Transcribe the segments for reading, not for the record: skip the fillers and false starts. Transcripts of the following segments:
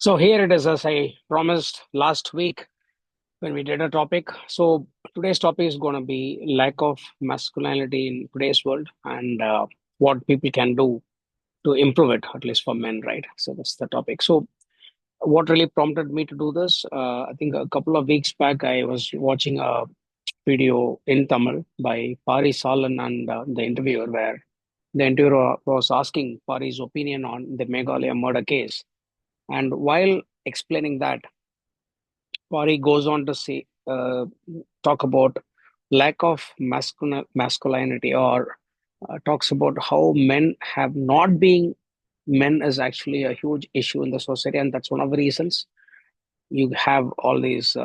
So here it is, as I promised last week when we did a topic. So today's topic is going to be lack of masculinity in today's world and what people can do to improve it, at least for men, right? So that's the topic. So what really prompted me to do this? I think a couple of weeks back, I was watching a video in Tamil by Paari and the interviewer, where the interviewer was asking Paari's opinion on the Meghalaya murder case. And while explaining that, Paari goes on to say, talk about lack of masculinity, or talks about how men have not being men is actually a huge issue in the society, and that's one of the reasons you have all these,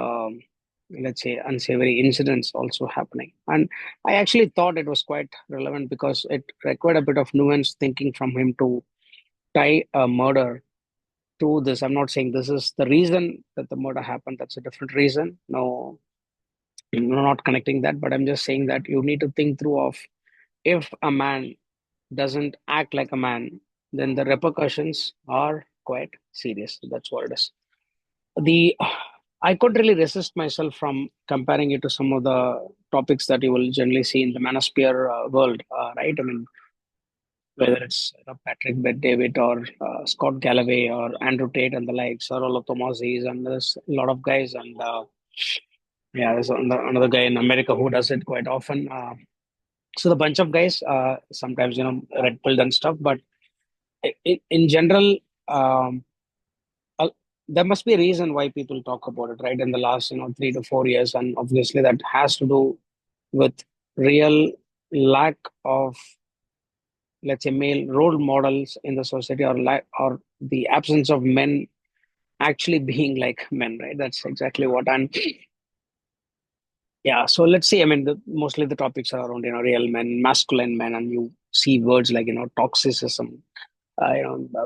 let's say, unsavory incidents also happening. And I actually thought it was quite relevant because it required a bit of nuanced thinking from him to tie a murder to this. I'm not saying this is the reason that the murder happened. That's a different reason. No, not connecting that, but I'm just saying that you need to think through of, if a man doesn't act like a man, then the repercussions are quite serious. That's what it is. The I could really resist myself from comparing it to some of the topics that you will generally see in the manosphere world, right? I mean, whether it's Patrick Bet David or Scott Galloway or Andrew Tate and the likes, or Rollo Tomasi's, and there's a lot of guys, and yeah, there's another guy in America who does it quite often. So the bunch of guys, sometimes red pilled and stuff, but in general, um, uh, there must be a reason why people talk about it, right? In the last 3 to 4 years, and obviously that has to do with real lack of, let's say, male role models in the society, or or the absence of men actually being like men, right? That's exactly what. And yeah, so let's see. I mean, mostly the topics are around real men, masculine men, and you see words like toxicism,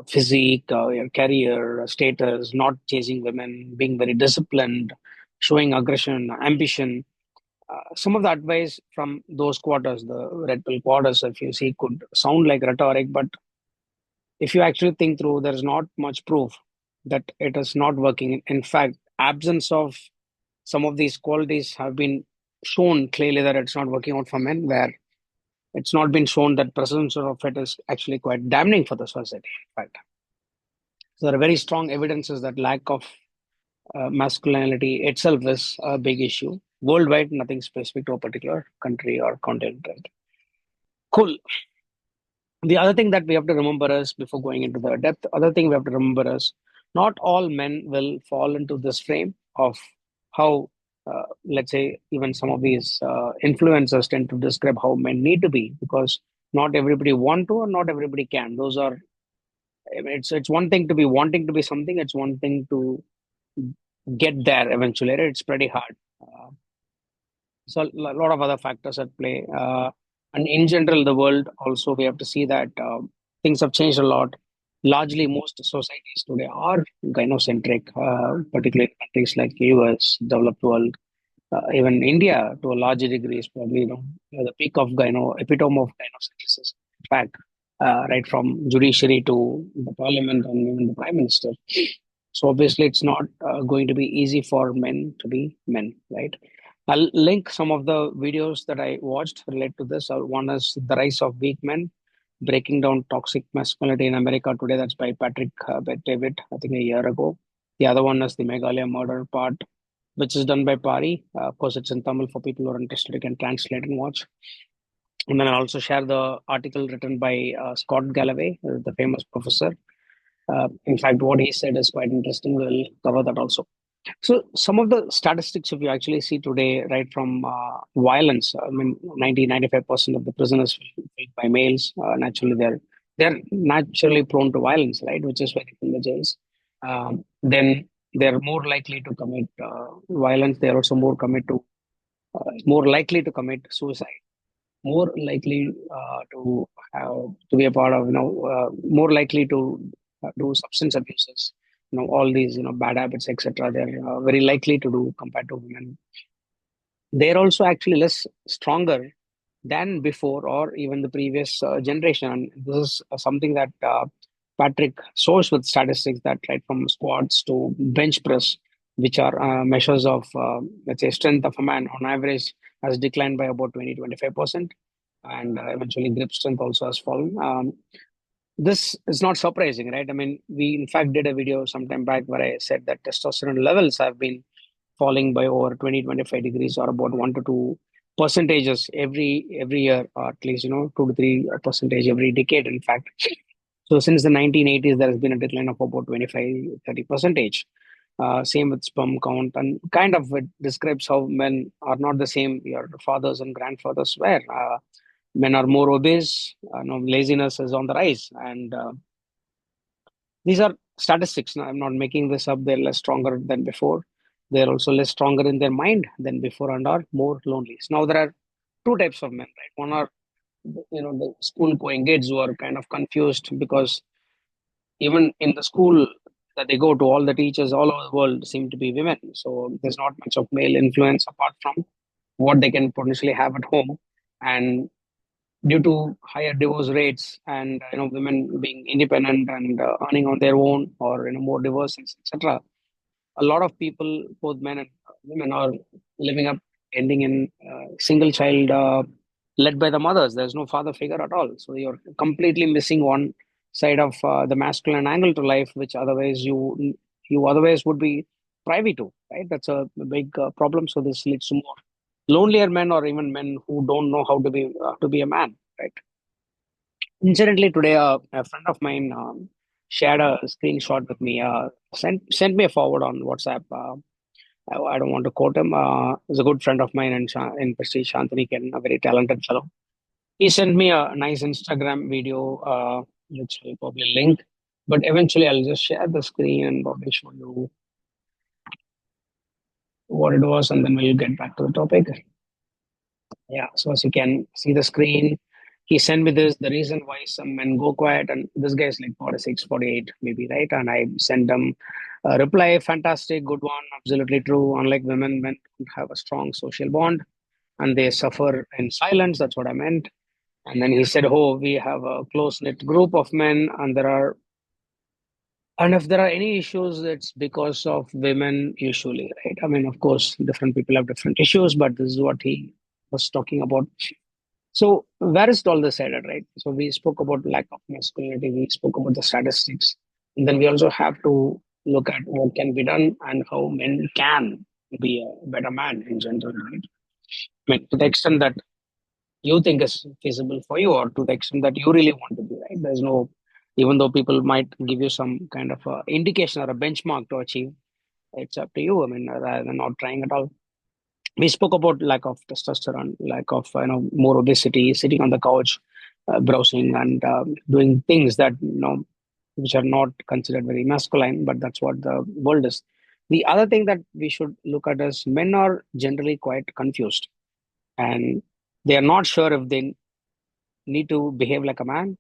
physique, your career, status, not chasing women, being very disciplined, showing aggression, ambition. Some of the advice from those quarters, the red pill quarters, if you see, could sound like rhetoric, but if you actually think through, there's not much proof that it is not working. In fact, absence of some of these qualities have been shown clearly that it's not working out for men, where it's not been shown that presence of it is actually quite damning for the society. In fact, so there are very strong evidences that lack of masculinity itself is a big issue worldwide, nothing specific to a particular country or continent. Right? Cool. The other thing that we have to remember is, before going into the depth, other thing we have to remember is, not all men will fall into this frame of how, let's say, even some of these influencers tend to describe how men need to be, because not everybody want to, or not everybody can. Those are, I mean, it's one thing to be wanting to be something. It's one thing to get there eventually. Right? It's pretty hard. So a lot of other factors at play. And in general, the world also, we have to see that things have changed a lot. Largely, most societies today are gynocentric, particularly in countries like US, developed world, even India to a larger degree is probably the peak of epitome of gynocentrism. In fact, right from judiciary to the parliament and even the prime minister. So obviously, it's not going to be easy for men to be men, right? I'll link some of the videos that I watched relate to this. One is The Rise of Weak Men, Breaking Down Toxic Masculinity in America Today. That's by Patrick Bet David, I think a year ago. The other one is The Meghalaya Murder Part, which is done by Paari. Of course, it's in Tamil for people who are interested. You can translate and watch. And then I'll also share the article written by Scott Galloway, the famous professor. In fact, what he said is quite interesting. We'll cover that also. So some of the statistics, if you actually see today, right, from violence, I mean, 90-95% of the prisoners killed by males. Naturally, they're naturally prone to violence, right, which is why they in the jails. Then they're more likely to commit violence. They're also more likely to commit suicide. More likely to be a part of, more likely to do substance abuses, all these bad habits, etc. They're very likely to do compared to women. They're also actually less stronger than before, or even the previous generation. And this is something that Patrick source with statistics that right from squats to bench press, which are measures of, let's say, strength of a man on average, has declined by about 20-25%. And eventually, grip strength also has fallen. This is not surprising, right? I mean, we in fact did a video sometime back where I said that testosterone levels have been falling by over 20-25 degrees, or about 1 to 2 percentages every year, or at least 2 to 3 percentage every decade, in fact. So since the 1980s, there has been a decline of about 25-30 percentage. Same with sperm count, and kind of it describes how men are not the same your fathers and grandfathers were. Men are more obese. Laziness is on the rise, and these are statistics. Now, I'm not making this up. They're less stronger than before. They're also less stronger in their mind than before, and are more lonely. So now there are two types of men, right? One are the school going kids who are kind of confused because even in the school that they go to, all the teachers all over the world seem to be women. So there's not much of male influence apart from what they can potentially have at home. And due to higher divorce rates and women being independent and earning on their own, or more divorce, etc., a lot of people, both men and women, are living up, ending in single child, led by the mothers. There's no father figure at all. So you're completely missing one side of the masculine angle to life, which otherwise you otherwise would be privy to, right? That's a big problem. So this leads to more lonelier men, or even men who don't know how to be a man, right? Incidentally, today a friend of mine shared a screenshot with me. Sent me a forward on WhatsApp. I don't want to quote him. He's a good friend of mine, and in Prestige Shantanikan, a very talented fellow. He sent me a nice Instagram video, which I'll probably link. But eventually, I'll just share the screen and probably show you what it was, and then we'll get back to the topic. Yeah, so as you can see the screen, he sent me this, the reason why some men go quiet, and this guy is like 46, 48, maybe, right? And I sent them a reply, fantastic, good one, absolutely true. Unlike women, men don't have a strong social bond and they suffer in silence. That's what I meant. And then he said, oh, we have a close knit group of men, and if there are any issues, it's because of women usually, right? I mean, of course, different people have different issues, but this is what he was talking about. So where is all this headed, right? So we spoke about lack of masculinity, we spoke about the statistics, and then we also have to look at what can be done and how men can be a better man in general, right? I mean, to the extent that you think is feasible for you, or to the extent that you really want to be, right? There's no, even though people might give you some kind of indication or a benchmark to achieve, it's up to you. I mean, rather than not trying at all. We spoke about lack of testosterone, lack of more obesity, sitting on the couch, browsing, and doing things that which are not considered very masculine, but that's what the world is. The other thing that we should look at is men are generally quite confused, and they are not sure if they need to behave like a man,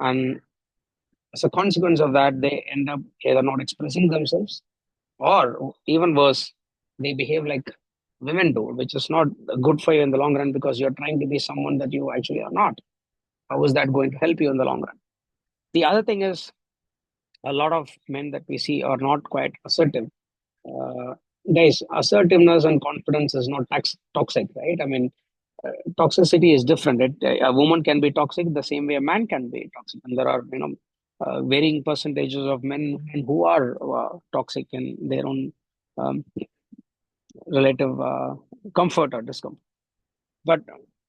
and as a consequence of that, they end up either not expressing themselves, or even worse, they behave like women do, which is not good for you in the long run, because you're trying to be someone that you actually are not. How is that going to help you in the long run? The other thing is, a lot of men that we see are not quite assertive. Uh, Guys, assertiveness and confidence is not toxic, right? I mean, toxicity is different. A woman can be toxic the same way a man can be toxic, and there are varying percentages of men who are toxic in their own um, relative comfort or discomfort. But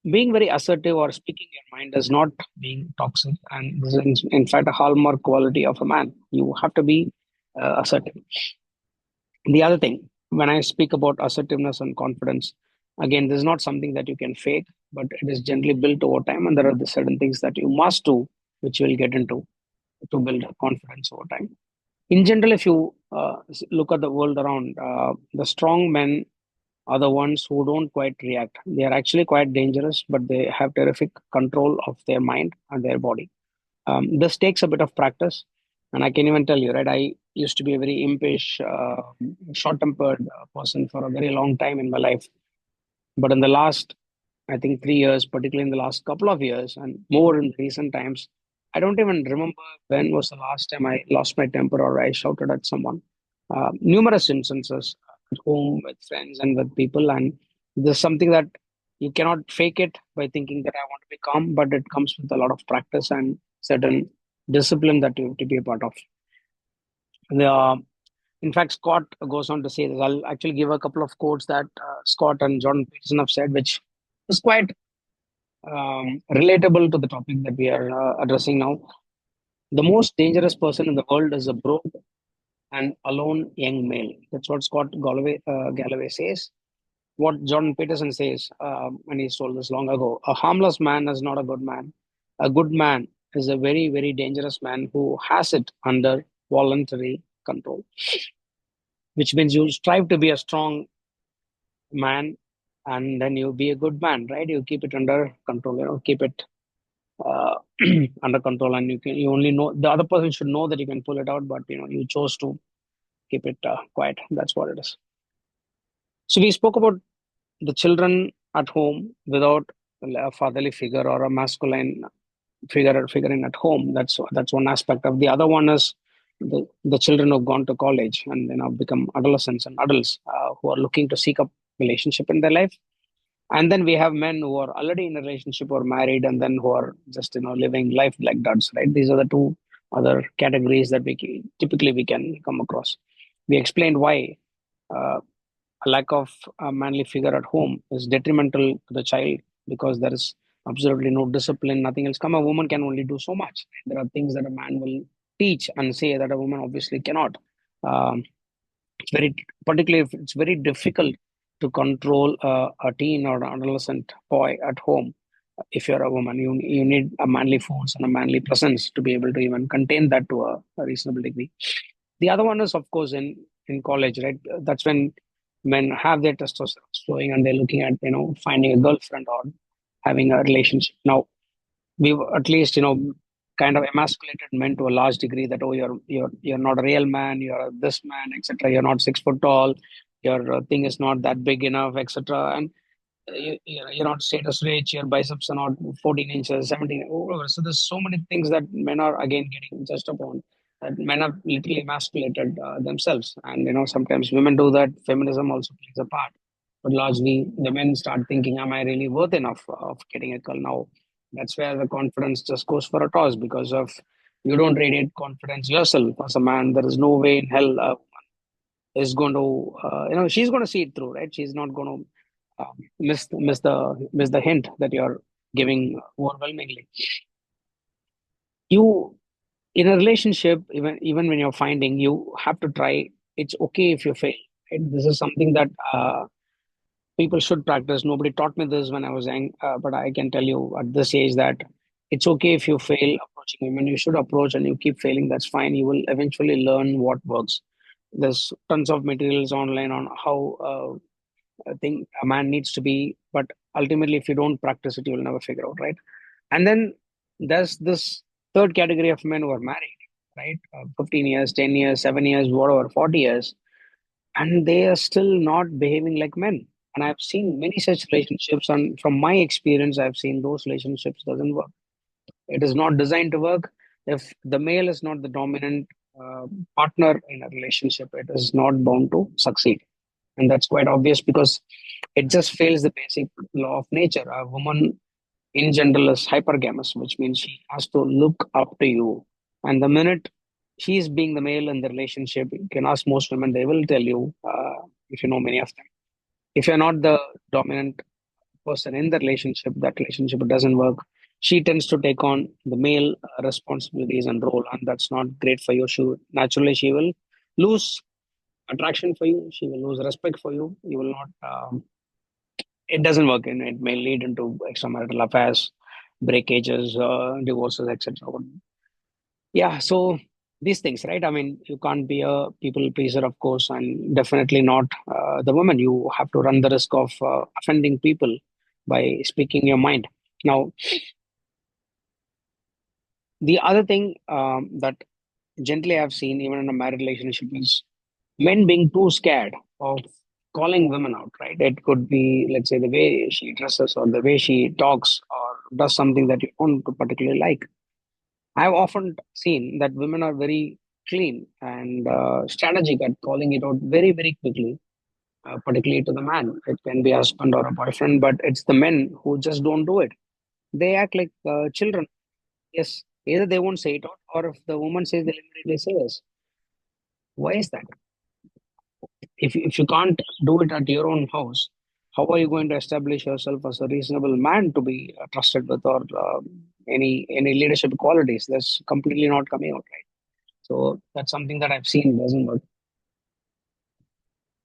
being very assertive or speaking your mind is not being toxic, and this is in fact a hallmark quality of a man. You have to be assertive. The other thing, when I speak about assertiveness and confidence, again, this is not something that you can fake, but it is generally built over time, and there are the certain things that you must do, which we'll get into, to build confidence over time. In general, if you look at the world around, the strong men are the ones who don't quite react. They are actually quite dangerous, but they have terrific control of their mind and their body. This takes a bit of practice, and I can even tell you, right? I used to be a very impish, short-tempered person for a very long time in my life. But in the last, I think, 3 years, particularly in the last couple of years, and more in recent times, I don't even remember when was the last time I lost my temper or I shouted at someone. Numerous instances at home with friends and with people, and there's something that you cannot fake it by thinking that I want to be calm, but it comes with a lot of practice and certain discipline that you have to be a part of. The, in fact, Scott goes on to say this. I'll actually give a couple of quotes that Scott and Jordan Peterson have said, which is quite relatable to the topic that we are addressing now. The most dangerous person in the world is a broke and alone young male. That's what Galloway says. What Jordan Peterson says, and he told this long ago, a harmless man is not a good man. A good man is a very, very dangerous man who has it under voluntary control, which means you strive to be a strong man and then you be a good man, right? You keep it under control, keep it uh, under control, and you only know the other person should know that you can pull it out, but you chose to keep it quiet. That's what it is. So we spoke about the children at home without a fatherly figure or a masculine figuring at home. That's one aspect of. The other one is the children who've gone to college and become adolescents and adults who are looking to seek a relationship in their life. And then we have men who are already in a relationship or married and then who are just living life like duds, right? These are the two other categories that typically we can come across. We explained why uh, a lack of a manly figure at home is detrimental to the child, because there is absolutely no discipline, nothing else. Come, a woman can only do so much. There are things that a man will teach and say that a woman obviously cannot. Um, it's very, particularly if it's very difficult to control a teen or an adolescent boy at home. If you're a woman, you need a manly force and a manly presence to be able to even contain that to a reasonable degree. The other one is, of course, in college, right? That's when men have their testosterone flowing and they're looking at finding a girlfriend or having a relationship. Now we've at least kind of emasculated men to a large degree, that, oh, you're not a real man, you're this man, etc. You're not 6 foot tall, your thing is not that big enough, etc. And you're not status rich, your biceps are not 14 inches, 17, whatever. So there's so many things that men are again getting judged upon, that men have literally emasculated themselves. And sometimes women do that. Feminism also plays a part, but largely the men start thinking, am I really worth enough of getting a girl? Now that's where the confidence just goes for a toss, because of you don't radiate confidence yourself as a man. There is no way in hell is going to she's going to see it through, right? She's not going to miss the hint that you're giving overwhelmingly. You, in a relationship, even when you're finding, you have to try. It's okay if you fail, right? This is something that people should practice. Nobody taught me this when I was young, but I can tell you at this age that it's okay if you fail approaching women. You should approach, and you keep failing, that's fine. You will eventually learn what works. There's tons of materials online on how I think a man needs to be, but ultimately, if you don't practice it, you will never figure out, right? And then there's this third category of men who are married, right? 15 years, 10 years, 7 years, whatever, 40 years, and they are still not behaving like men. And I've seen many such relationships, and from my experience, I've seen those relationships doesn't work. It is not designed to work. If the male is not the dominant uh, partner in a relationship, it is not bound to succeed. And that's quite obvious, because it just fails the basic law of nature. A woman in general is hypergamous, which means she has to look up to you. And the minute she's being the male in the relationship, you can ask most women, they will tell you, if you know many of them. If you're not the dominant person in the relationship, that relationship doesn't work. She tends to take on the male responsibilities and role, and that's not great for you. Naturally, she will lose attraction for you. She will lose respect for you. You will not. It doesn't work, and it may lead into extramarital affairs, breakages, divorces, etc. Yeah, so these things, right? I mean, you can't be a people pleaser, of course, and definitely not the woman. You have to run the risk of offending people by speaking your mind. Now, the other thing that gently I've seen, even in a married relationship, is men being too scared of calling women out, right? It could be, let's say, the way she dresses or the way she talks or does something that you don't particularly like. I've often seen that women are very clean and strategic at calling it out very, very quickly, particularly to the man. It can be a husband or a boyfriend, but it's the men who just don't do it. They act like children. Yes, either they won't say it out, or if the woman says, they'll immediately say yes. Why is that? If you can't do it at your own house, how are you going to establish yourself as a reasonable man to be trusted with, or any leadership qualities? That's completely not coming out right. So that's something that I've seen doesn't work.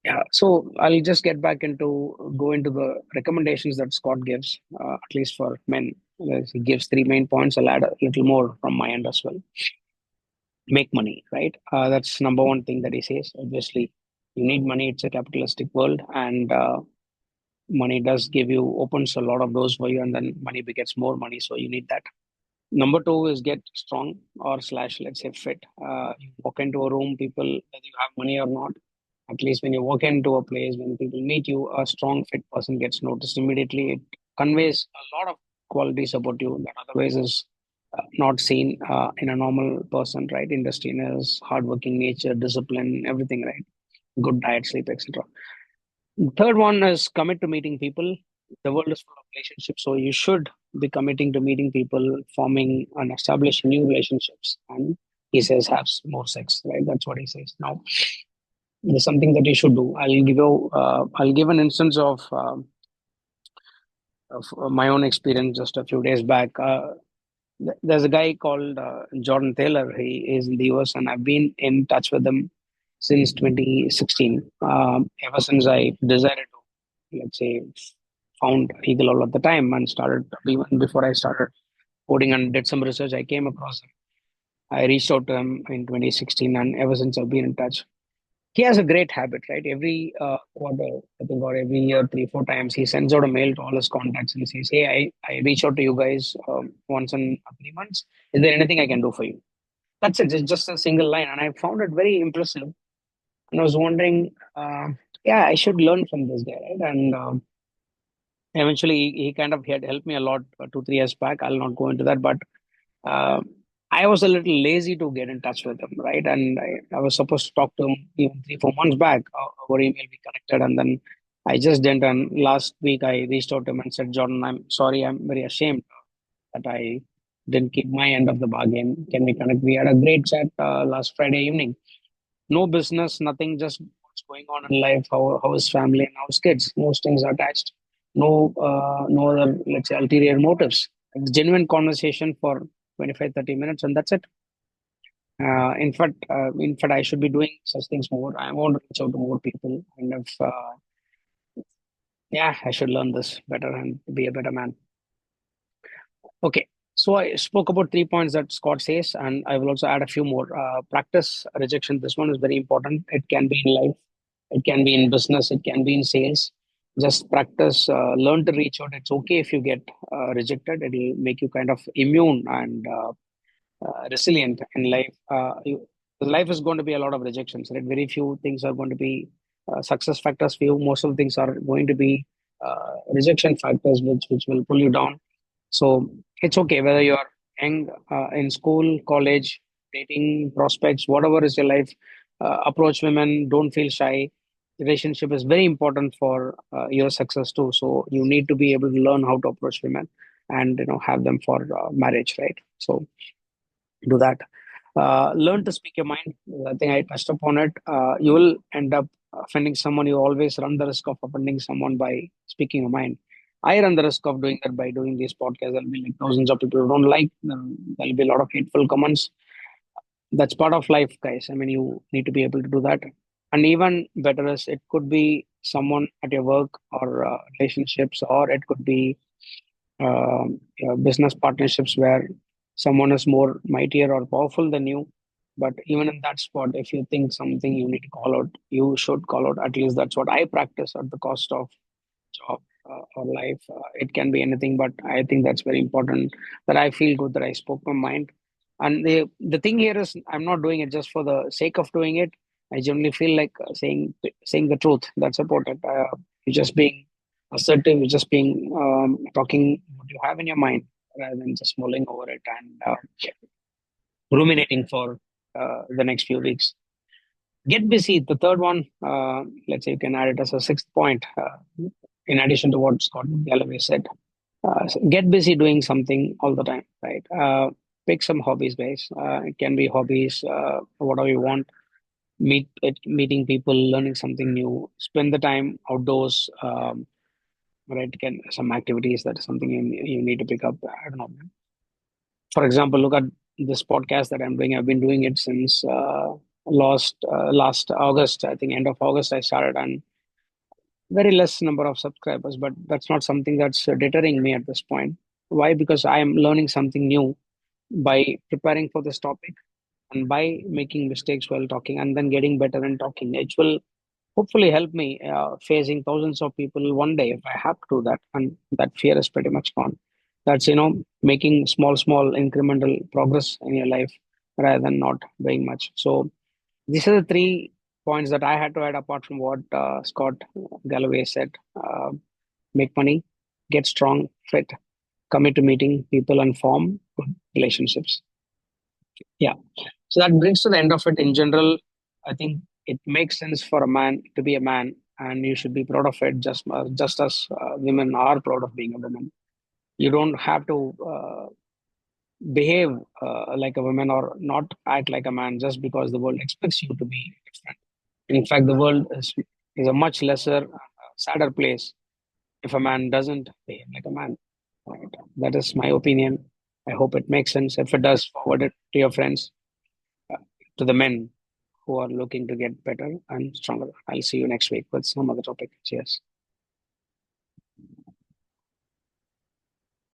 Yeah. So I'll just get back into go into the recommendations that Scott gives, at least for men. He gives three main points. I'll add a little more from my end as well. Make money, right? That's number one thing that he says. Obviously, you need money. It's a capitalistic world, and money does give you opens a lot of doors for you, and then money begets more money. So you need that. Number two is get strong or slash let's say fit. You walk into a room, people whether you have money or not. At least when you walk into a place, when people meet you, a strong fit person gets noticed immediately. It conveys a lot of qualities about you that otherwise is not seen in a normal person, right? Industrious, hardworking nature, discipline, everything, right? Good diet, sleep, etc. Third one is commit to meeting people. The world is full of relationships, so you should be committing to meeting people, forming and establishing new relationships. And he says, have more sex, right? That's what he says. Now, there's something that you should do. I'll give an instance of my own experience just a few days back. There's a guy called Jordan Taylor. He is in the US, and I've been in touch with him since 2016. Ever since I decided to, let's say, found Eagle Owl at the time and started, even before I started coding and did some research, I came across him. I reached out to him in 2016, and ever since I've been in touch. He has a great habit, right? Every quarter, I think, or every year, three, four times, he sends out a mail to all his contacts and says, "Hey, I reach out to you guys once in 3 months. Is there anything I can do for you?" That's it. It's just a single line, and I found it very impressive. And I was wondering, yeah, I should learn from this guy, right? And eventually, he kind of had helped me a lot 2, 3 years back. I'll not go into that, but uh, I was a little lazy to get in touch with him, right? And I was supposed to talk to him even 3, 4 months back. Over email, we connected, and then I just didn't. And last week, I reached out to him and said, "Jordan, I'm sorry. I'm very ashamed that I didn't keep my end of the bargain. Can we connect?" We had a great chat last Friday evening. No business, nothing, just what's going on in life, how is family and how's kids. No strings attached. No other, let's say, ulterior motives. It's genuine conversation for 25, 30 minutes, and that's it. In fact, I should be doing such things more. I want to reach out to more people, and if yeah, I should learn this better and be a better man. Okay, so I spoke about 3 points that Scott says, and I will also add a few more. Practice rejection. This one is very important. It can be in life, it can be in business, it can be in sales. Just practice. Learn to reach out. It's okay if you get rejected. It'll make you kind of immune and resilient in life. Life is going to be a lot of rejections, right? Very few things are going to be success factors for you. Most of the things are going to be rejection factors, which will pull you down. So it's okay whether you're young, in school, college, dating, prospects, whatever is your life. Approach women. Don't feel shy. Relationship is very important for your success too. So you need to be able to learn how to approach women and have them for marriage, right? So do that. Learn to speak your mind. I think I touched upon it. You will end up offending someone. You always run the risk of offending someone by speaking your mind. I run the risk of doing that by doing these podcasts. There'll be like thousands of people who don't like them. There'll be a lot of hateful comments. That's part of life, guys. I mean, you need to be able to do that. And even better is it could be someone at your work or relationships, or it could be business partnerships where someone is more mightier or powerful than you. But even in that spot, if you think something you need to call out, you should call out. At least that's what I practice at the cost of job or life. It can be anything, but I think that's very important that I feel good that I spoke my mind. And the thing here is, I'm not doing it just for the sake of doing it. I generally feel like saying the truth. That's important. You're just being assertive. You're just being talking what you have in your mind rather than just mulling over it. And ruminating for the next few weeks. Get busy. The third one, let's say you can add it as a sixth point, in addition to what Scott Galloway said. Get busy doing something all the time, right? Pick some hobbies, guys. It can be hobbies, whatever you want. Meeting people, learning something new. Spend the time outdoors. Right? Can some activities that is something you need to pick up. I don't know. For example, look at this podcast that I'm doing. I've been doing it since last August. I think end of August I started, and very less number of subscribers. But that's not something that's deterring me at this point. Why? Because I am learning something new by preparing for this topic and by making mistakes while talking and then getting better in talking. It will hopefully help me facing thousands of people one day if I have to do that. And that fear is pretty much gone. That's, making small incremental progress in your life rather than not doing much. So these are the three points that I had to add apart from what Scott Galloway said. Make money, get strong, fit, commit to meeting people and form good relationships. Yeah. So that brings to the end of it. In general, I think it makes sense for a man to be a man, and you should be proud of it, just as women are proud of being a woman. You don't have to behave like a woman or not act like a man just because the world expects you to be different. In fact, the world is a much lesser, sadder place if a man doesn't behave like a man. Right? That is my opinion. I hope it makes sense. If it does, forward it to your friends, uh, to the men who are looking to get better and stronger. I'll see you next week with some other topic. Cheers.